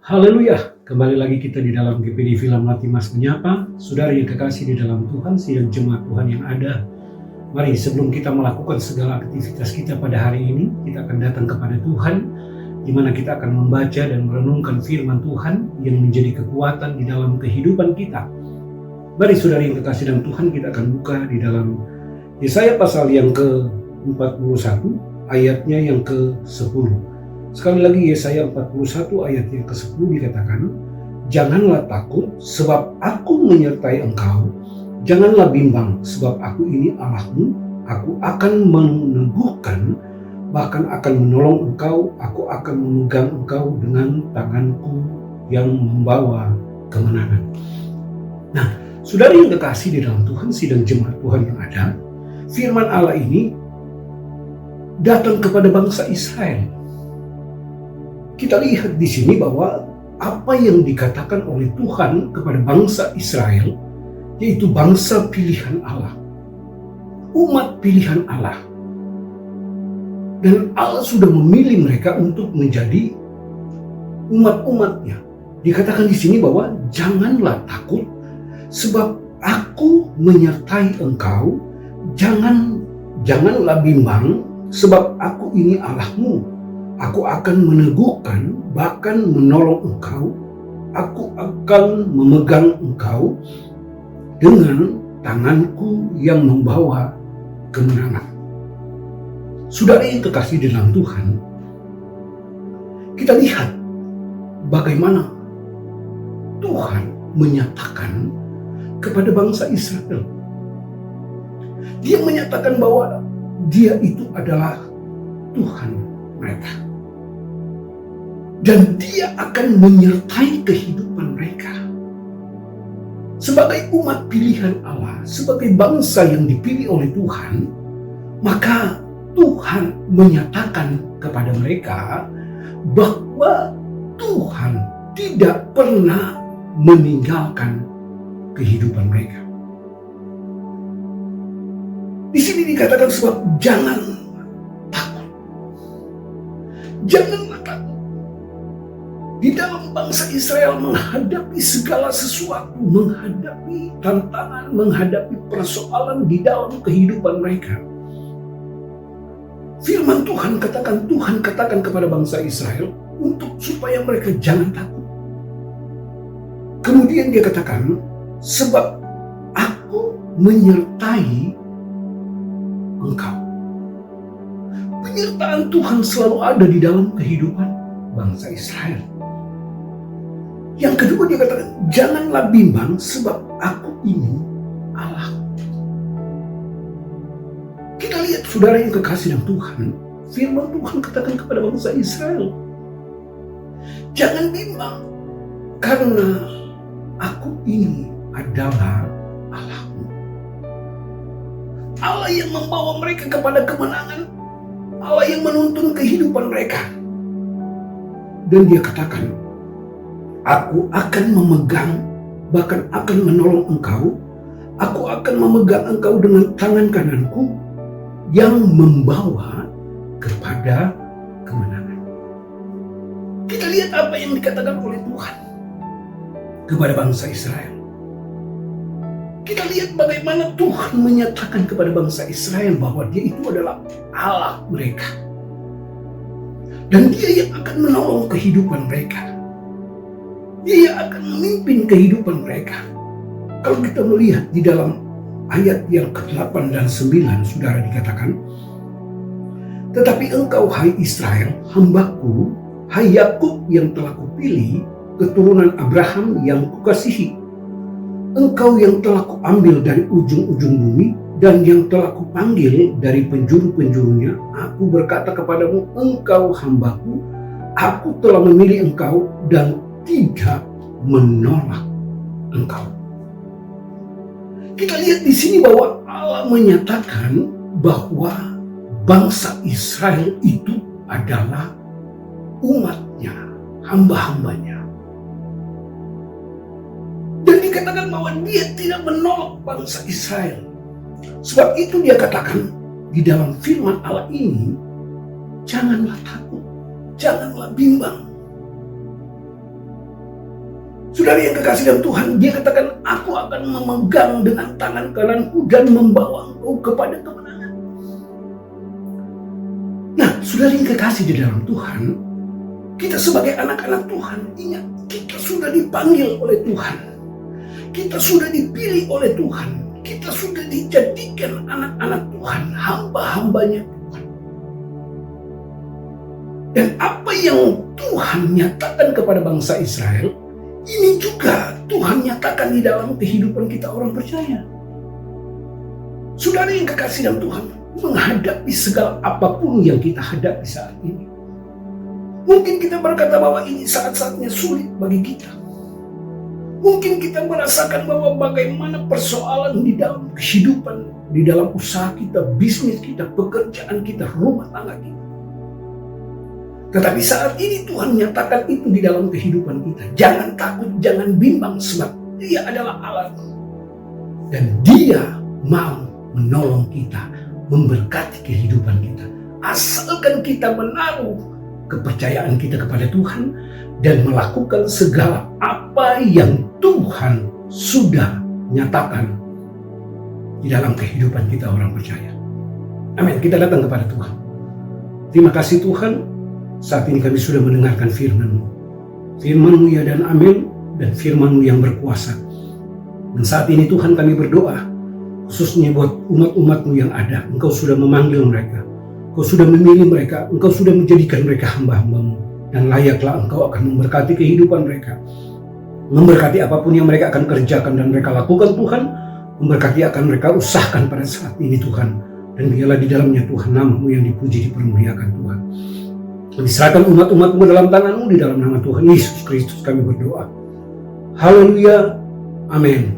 Haleluya, kembali lagi kita di dalam GPD Film Latimas Menyapa. Saudara yang kekasih di dalam Tuhan, sidang jemaat Tuhan yang ada. Mari sebelum kita melakukan segala aktivitas kita pada hari ini, kita akan datang kepada Tuhan, di mana kita akan membaca dan merenungkan firman Tuhan yang menjadi kekuatan di dalam kehidupan kita. Mari saudara yang kekasih dalam Tuhan, kita akan buka di dalam Yesaya pasal yang ke-41, ayatnya yang ke-10. Sekali lagi Yesaya 41 ayat yang ke-10 dikatakan, "Janganlah takut sebab aku menyertai engkau, janganlah bimbang sebab aku ini Allahmu, aku akan meneguhkan, bahkan akan menolong engkau, aku akan memegang engkau dengan tanganku yang membawa kemenangan." Nah, saudara yang kekasih di dalam Tuhan, sidang jemaat Tuhan yang ada, firman Allah ini datang kepada bangsa Israel. Kita lihat di sini bahwa apa yang dikatakan oleh Tuhan kepada bangsa Israel, yaitu bangsa pilihan Allah, umat pilihan Allah. Dan Allah sudah memilih mereka untuk menjadi umat-umatnya. Dikatakan di sini bahwa janganlah takut sebab aku menyertai engkau, janganlah bimbang sebab aku ini Allahmu. Aku akan meneguhkan, bahkan menolong engkau. Aku akan memegang engkau dengan tanganku yang membawa kemenangan. Saudara yang kekasih di dalam Tuhan, kita lihat bagaimana Tuhan menyatakan kepada bangsa Israel. Dia menyatakan bahwa Dia itu adalah Tuhan mereka. Dan Dia akan menyertai kehidupan mereka. Sebagai umat pilihan Allah, sebagai bangsa yang dipilih oleh Tuhan, maka Tuhan menyatakan kepada mereka bahwa Tuhan tidak pernah meninggalkan kehidupan mereka. Di sini dikatakan sebab jangan takut. Janganlah takut. Di dalam bangsa Israel menghadapi segala sesuatu, menghadapi tantangan, menghadapi persoalan di dalam kehidupan mereka. Firman Tuhan katakan kepada bangsa Israel untuk supaya mereka jangan takut. Kemudian Dia katakan, sebab aku menyertai engkau. Penyertaan Tuhan selalu ada di dalam kehidupan bangsa Israel. Yang kedua Dia katakan, janganlah bimbang sebab aku ini Allah. Kita lihat saudara yang kekasih dalam Tuhan, firman Tuhan katakan kepada bangsa Israel, jangan bimbang karena aku ini adalah Allahmu. Allah yang membawa mereka kepada kemenangan, Allah yang menuntun kehidupan mereka. Dan Dia katakan, aku akan memegang, bahkan akan menolong engkau. Aku akan memegang engkau dengan tangan kananku yang membawa kepada kemenangan. Kita lihat apa yang dikatakan oleh Tuhan kepada bangsa Israel. Kita lihat bagaimana Tuhan menyatakan kepada bangsa Israel bahwa Dia itu adalah Allah mereka. Dan Dia yang akan menolong kehidupan mereka. Dia akan memimpin kehidupan mereka. Kalau kita melihat di dalam ayat yang ke-8 dan 9, saudara dikatakan, tetapi engkau hai Israel, hambaku, hai Yakub yang telah kupilih, keturunan Abraham yang kukasihi. Engkau yang telah kuambil dari ujung-ujung bumi dan yang telah kupanggil dari penjuru-penjurunya. Aku berkata kepadamu, engkau hambaku, aku telah memilih engkau dan tidak menolak engkau. Kita lihat di sini bahwa Allah menyatakan bahwa bangsa Israel itu adalah umatnya, hamba-hambanya. Dan dikatakan bahwa Dia tidak menolak bangsa Israel. Sebab itu Dia katakan di dalam firman Allah ini, janganlah takut, janganlah bimbang. Saudari yang kekasih dalam Tuhan, dia katakan, aku akan memegang dengan tangan kananku dan membawa engkau kepada kemenangan. Nah, saudari yang kekasih di dalam Tuhan, kita sebagai anak-anak Tuhan, ingat, kita sudah dipanggil oleh Tuhan. Kita sudah dipilih oleh Tuhan. Kita sudah dijadikan anak-anak Tuhan, hamba-hambanya Tuhan. Dan apa yang Tuhan nyatakan kepada bangsa Israel, ini juga Tuhan nyatakan di dalam kehidupan kita orang percaya. Saudara yang kekasih dalam Tuhan, menghadapi segala apapun yang kita hadapi saat ini. Mungkin kita berkata bahwa ini saat-saatnya sulit bagi kita. Mungkin kita merasakan bahwa bagaimana persoalan di dalam kehidupan, di dalam usaha kita, bisnis kita, pekerjaan kita, rumah tangga kita. Tetapi saat ini Tuhan nyatakan itu di dalam kehidupan kita. Jangan takut, jangan bimbang, sebab Dia adalah Allah. Dan Dia mau menolong kita, memberkati kehidupan kita. Asalkan kita menaruh kepercayaan kita kepada Tuhan dan melakukan segala apa yang Tuhan sudah nyatakan di dalam kehidupan kita orang percaya. Amin. Kita datang kepada Tuhan. Terima kasih Tuhan. Saat ini kami sudah mendengarkan firman-Mu. Firman-Mu ya dan amin, dan firman-Mu yang berkuasa. Dan saat ini Tuhan kami berdoa, khususnya buat umat-umat-Mu yang ada. Engkau sudah memanggil mereka, Engkau sudah memilih mereka, Engkau sudah menjadikan mereka hamba-hamba-Mu. Dan layaklah Engkau akan memberkati kehidupan mereka. Memberkati apapun yang mereka akan kerjakan dan mereka lakukan Tuhan. Memberkati akan mereka usahakan pada saat ini Tuhan. Dan biarlah di dalamnya Tuhan nama-Mu yang dipuji, dipermuliakan Tuhan. Diserahkan umat-umat-Mu dalam tangan-Mu, di dalam nama Tuhan Yesus Kristus kami berdoa. Haleluya. Amin.